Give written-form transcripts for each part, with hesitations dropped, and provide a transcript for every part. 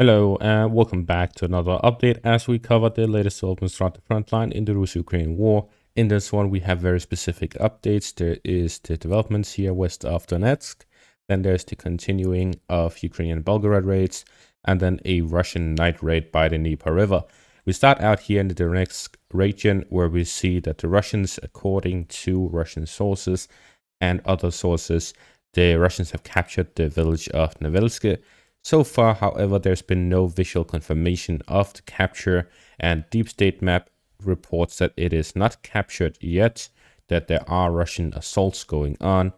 Hello and welcome back to another update as we cover the latest developments throughout the front line in the Russo-Ukrainian war. In this one, we have very specific updates. There is the developments here west of Donetsk, then there's the continuing of Ukrainian Belgorod raids, and then a Russian night raid by the Dnieper River. We start out here in the Donetsk region where we see that the Russians, according to Russian sources and other sources, the Russians have captured the village of Novelsk. So far, however, there's been no visual confirmation of the capture, and Deep State Map reports that it is not captured yet, that there are Russian assaults going on.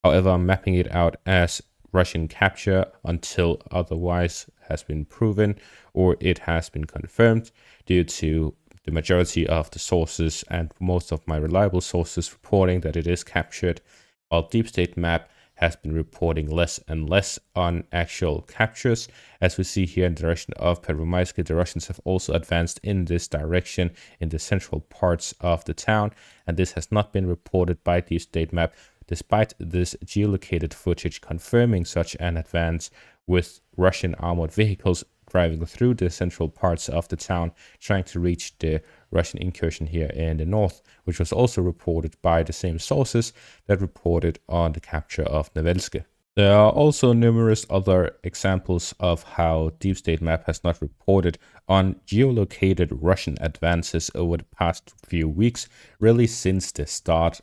However, I'm mapping it out as Russian capture until otherwise has been proven or it has been confirmed, due to the majority of the sources and most of my reliable sources reporting that it is captured, while Deep State Map has been reporting less and less on actual captures. As we see here in the direction of Pervomaisk, the Russians have also advanced in this direction in the central parts of the town, and this has not been reported by Deep State Map, despite this geolocated footage confirming such an advance with Russian armored vehicles driving through the central parts of the town, trying to reach the Russian incursion here in the north, which was also reported by the same sources that reported on the capture of Novelsk. There are also numerous other examples of how Deep State Map has not reported on geolocated Russian advances over the past few weeks, really since the start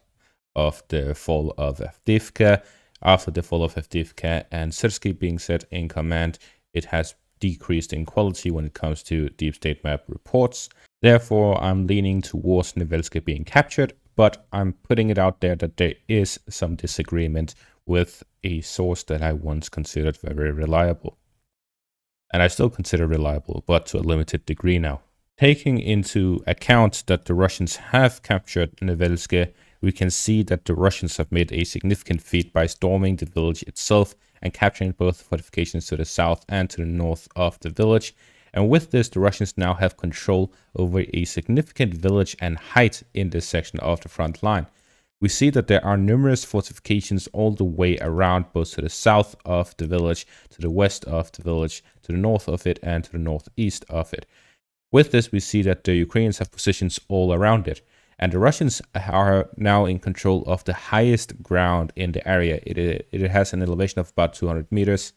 of the fall of Avdiivka. After the fall of Avdiivka and Syrsky being set in command, it has decreased in quality when it comes to Deep State Map reports. Therefore, I'm leaning towards Novelsk being captured, but I'm putting it out there that there is some disagreement with a source that I once considered very reliable. And I still consider reliable, but to a limited degree now. Taking into account that the Russians have captured Novelsk, we can see that the Russians have made a significant feat by storming the village itself and capturing both fortifications to the south and to the north of the village. And with this, the Russians now have control over a significant village and height in this section of the front line. We see that there are numerous fortifications all the way around, both to the south of the village, to the west of the village, to the north of it, and to the northeast of it. With this, we see that the Ukrainians have positions all around it. And the Russians are now in control of the highest ground in the area. It has an elevation of about 200 meters.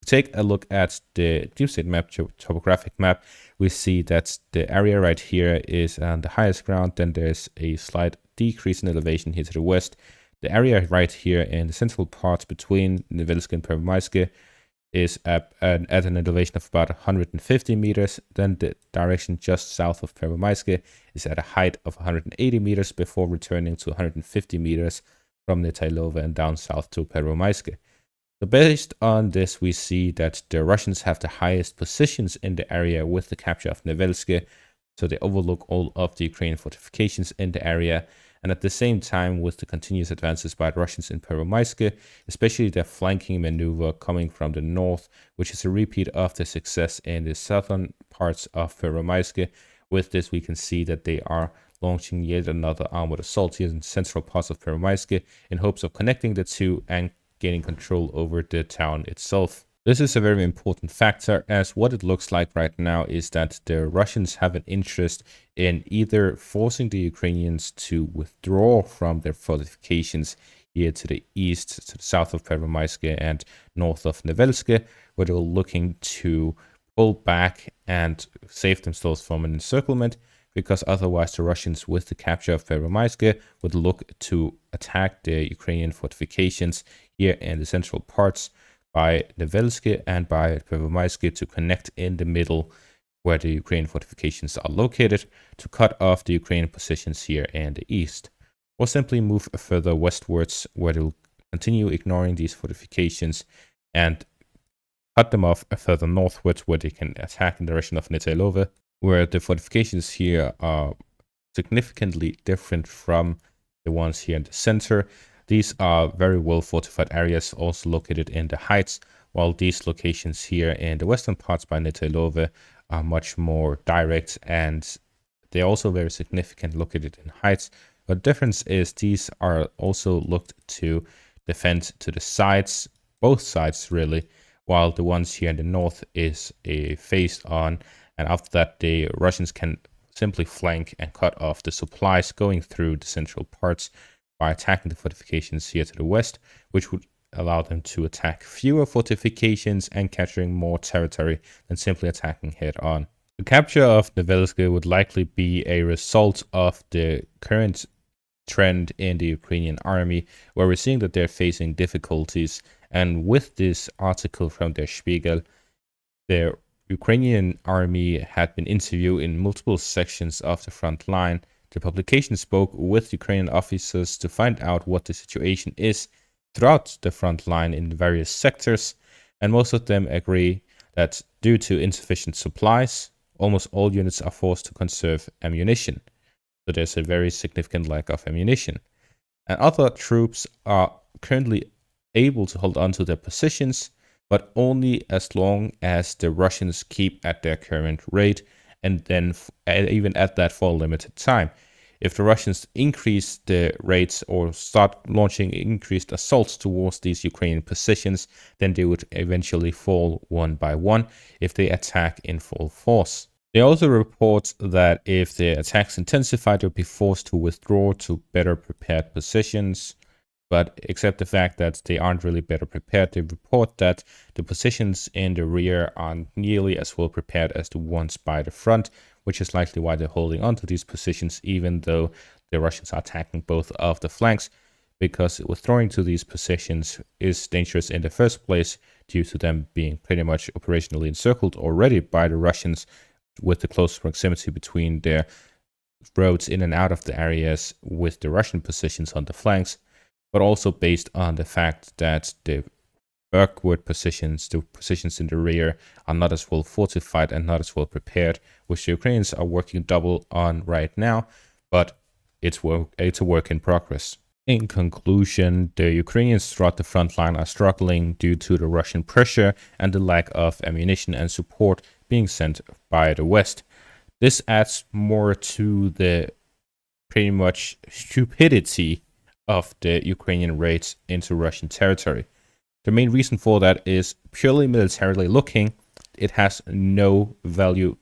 Take a look at the Deep State Map, topographic map. We see that the area right here is on the highest ground. Then there's a slight decrease in elevation here to the west. The area right here in the central parts between Novelsk and Pervomaisk is at an elevation of about 150 meters. Then the direction just south of Pervomaisk is at a height of 180 meters before returning to 150 meters from Netailova and down south to Pervomaisk. So based on this, we see that the Russians have the highest positions in the area with the capture of Novelsk, so they overlook all of the Ukrainian fortifications in the area. And at the same time, with the continuous advances by the Russians in Pervomaisk, especially their flanking maneuver coming from the north, which is a repeat of the success in the southern parts of Pervomaisk. With this, we can see that they are launching yet another armored assault here in central parts of Pervomaisk in hopes of connecting the two and gaining control over the town itself. This is a very important factor, as what it looks like right now is that the Russians have an interest in either forcing the Ukrainians to withdraw from their fortifications here to the east, to the south of Pervomaisk and north of Novelsk, where they're looking to pull back and save themselves from an encirclement, because otherwise the Russians, with the capture of Pervomaisk, would look to attack the Ukrainian fortifications here in the central parts by Novelsk and by Pervomaisk to connect in the middle where the Ukrainian fortifications are located, to cut off the Ukrainian positions here in the east, or simply move further westwards where they'll continue ignoring these fortifications and cut them off further northwards where they can attack in the direction of Netailova, where the fortifications here are significantly different from the ones here in the center. These are very well fortified areas, also located in the heights, while these locations here in the western parts by Netailova are much more direct, and they're also very significant, located in heights. But the difference is these are also looked to defend to the sides, both sides really, while the ones here in the north is a phased on, and after that the Russians can simply flank and cut off the supplies going through the central parts by attacking the fortifications here to the west, which would allow them to attack fewer fortifications and capturing more territory than simply attacking head on. The capture of Novelsk would likely be a result of the current trend in the Ukrainian army, where we're seeing that they're facing difficulties. And with this article from Der Spiegel, the Ukrainian army had been interviewed in multiple sections of the front line. The publication spoke with Ukrainian officers to find out what the situation is throughout the front line in various sectors, and most of them agree that due to insufficient supplies, almost all units are forced to conserve ammunition. So there's a very significant lack of ammunition. And other troops are currently able to hold on to their positions, but only as long as the Russians keep at their current rate, and then even at that for a limited time. If the Russians increase the rates or start launching increased assaults towards these Ukrainian positions, then they would eventually fall one by one if they attack in full force. They also report that if the attacks intensify, they'll be forced to withdraw to better prepared positions. But except the fact that they aren't really better prepared, they report that the positions in the rear aren't nearly as well prepared as the ones by the front, which is likely why they're holding on to these positions, even though the Russians are attacking both of the flanks, because withdrawing to these positions is dangerous in the first place due to them being pretty much operationally encircled already by the Russians, with the close proximity between their roads in and out of the areas with the Russian positions on the flanks, but also based on the fact that the backward positions, the positions in the rear, are not as well fortified and not as well prepared, which the Ukrainians are working double on right now, but it's a work in progress. In conclusion, the Ukrainians throughout the front line are struggling due to the Russian pressure and the lack of ammunition and support being sent by the West. This adds more to the pretty much stupidity of the Ukrainian raids into Russian territory. The main reason for that is purely militarily looking, it has no value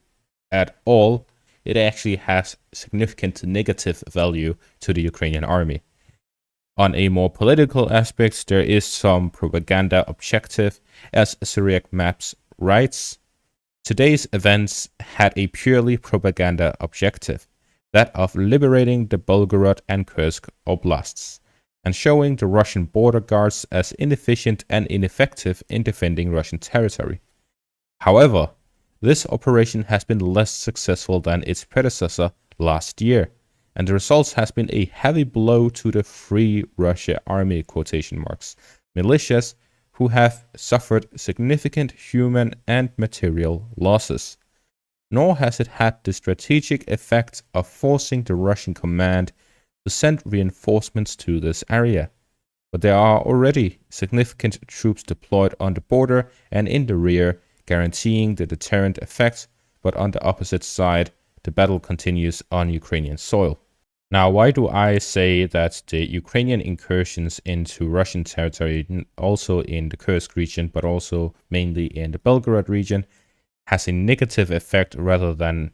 at all. It actually has significant negative value to the Ukrainian army. On a more political aspect, there is some propaganda objective, as Syriac Maps writes. Today's events had a purely propaganda objective, that of liberating the Belgorod and Kursk oblasts, and showing the Russian border guards as inefficient and ineffective in defending Russian territory. However, this operation has been less successful than its predecessor last year, and the result has been a heavy blow to the Free Russia Army quotation marks militias, who have suffered significant human and material losses. Nor has it had the strategic effect of forcing the Russian command to send reinforcements to this area. But there are already significant troops deployed on the border and in the rear, guaranteeing the deterrent effect, but on the opposite side, the battle continues on Ukrainian soil. Now, why do I say that the Ukrainian incursions into Russian territory, also in the Kursk region, but also mainly in the Belgorod region, has a negative effect rather than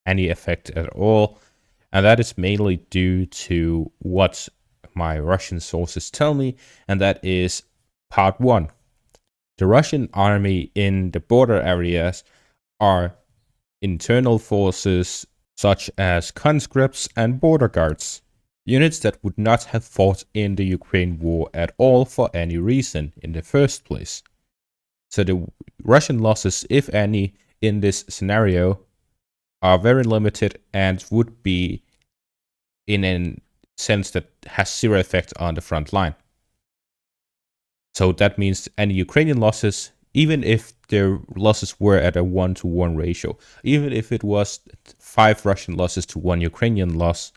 any effect at all? And that is mainly due to what my Russian sources tell me, and that is part one. The Russian army in the border areas are internal forces such as conscripts and border guards, units that would not have fought in the Ukraine war at all for any reason in the first place. So the Russian losses, if any, in this scenario are very limited and would be in a sense that has zero effect on the front line. So that means any Ukrainian losses, even if their losses were at a 1-to-1 ratio, even if it was 5 Russian losses to 1 Ukrainian loss,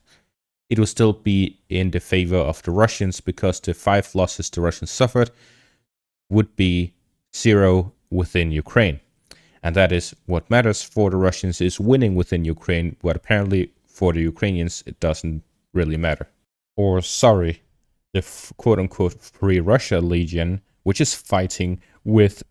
it will still be in the favor of the Russians, because the 5 losses the Russians suffered would be 0 within Ukraine. And that is what matters for the Russians, is winning within Ukraine, but apparently for the Ukrainians it doesn't really matter. Or sorry, the quote-unquote Free Russia Legion, which is fighting with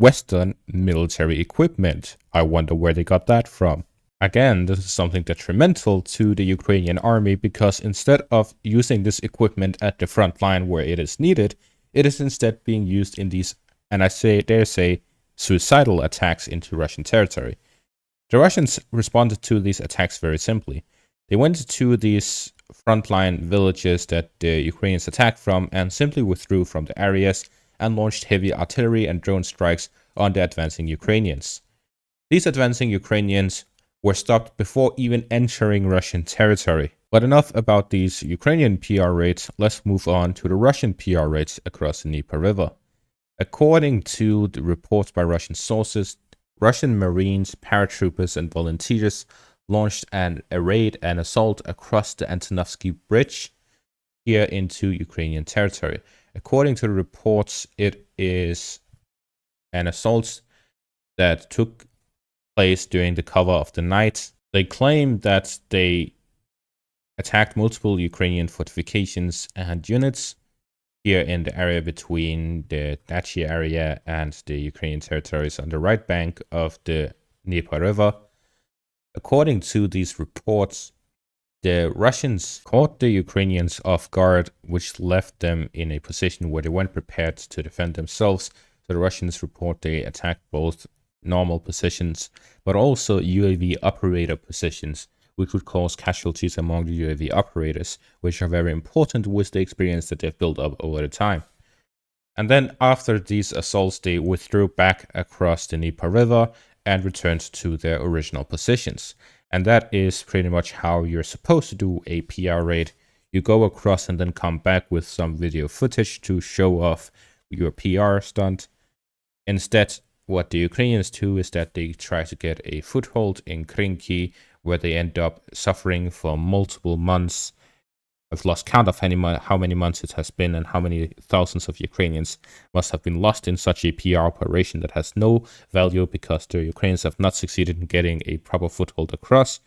Western military equipment. I wonder where they got that from. Again, this is something detrimental to the Ukrainian army because instead of using this equipment at the front line where it is needed, it is instead being used in these, and I dare say, suicidal attacks into Russian territory. The Russians responded to these attacks very simply. They went to these frontline villages that the Ukrainians attacked from and simply withdrew from the areas and launched heavy artillery and drone strikes on the advancing Ukrainians. These advancing Ukrainians were stopped before even entering Russian territory. But enough about these Ukrainian PR raids, let's move on to the Russian PR raids across the Dnieper River. According to the reports by Russian sources, Russian Marines, paratroopers, and volunteers launched a raid and assault across the Antonovsky Bridge here into Ukrainian territory. According to the reports, it is an assault that took place during the cover of the night. They claim that they attacked multiple Ukrainian fortifications and units here in the area between the Dachi area and the Ukrainian territories on the right bank of the Dnieper River. According to these reports, the Russians caught the Ukrainians off guard, which left them in a position where they weren't prepared to defend themselves. So the Russians report they attacked both normal positions, but also UAV operator positions, which would cause casualties among the UAV operators, which are very important with the experience that they've built up over the time. And then after these assaults, they withdrew back across the Dnieper River and returned to their original positions. And that is pretty much how you're supposed to do a PR raid. You go across and then come back with some video footage to show off your PR stunt. Instead, what the Ukrainians do is that they try to get a foothold in Krynky, where they end up suffering for multiple months. I've lost count of how many months it has been and how many thousands of Ukrainians must have been lost in such a PR operation that has no value because the Ukrainians have not succeeded in getting a proper foothold across.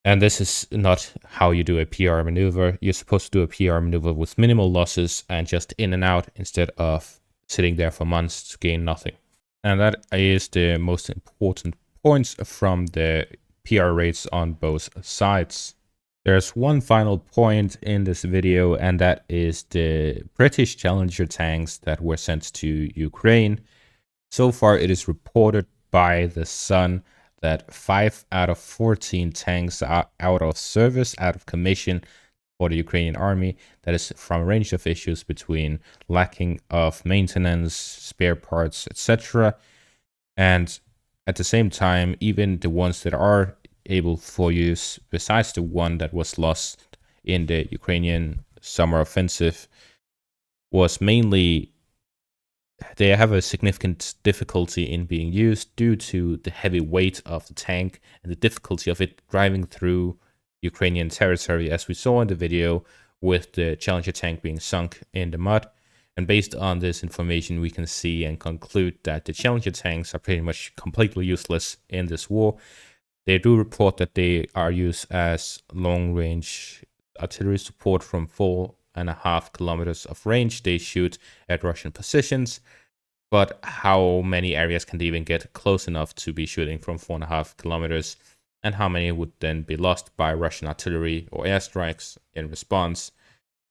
And this is not how you do a PR maneuver. You're supposed to do a PR maneuver with minimal losses and just in and out instead of sitting there for months to gain nothing. And that is the most important points from the PR rates on both sides. There's one final point in this video, and that is the British Challenger tanks that were sent to Ukraine. So far, it is reported by The Sun that 5 out of 14 tanks are out of service, out of commission for the Ukrainian army. That is from a range of issues between lacking of maintenance, spare parts, etc. And at the same time, even the ones that are able for use, besides the one that was lost in the Ukrainian summer offensive, was mainly they have a significant difficulty in being used due to the heavy weight of the tank and the difficulty of it driving through Ukrainian territory, as we saw in the video with the Challenger tank being sunk in the mud. And based on this information, we can see and conclude that the Challenger tanks are pretty much completely useless in this war. They do report that they are used as long-range artillery support from 4.5 kilometers of range. They shoot at Russian positions, but how many areas can they even get close enough to be shooting from 4.5 kilometers, and how many would then be lost by Russian artillery or airstrikes in response?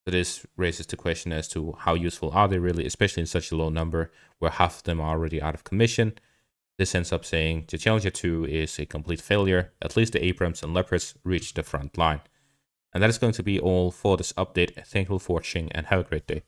So this raises the question as to how useful are they really, especially in such a low number where half of them are already out of commission. This ends up saying the Challenger 2 is a complete failure. At least the Abrams and Leopards reached the front line. And that is going to be all for this update. Thank you for watching and have a great day.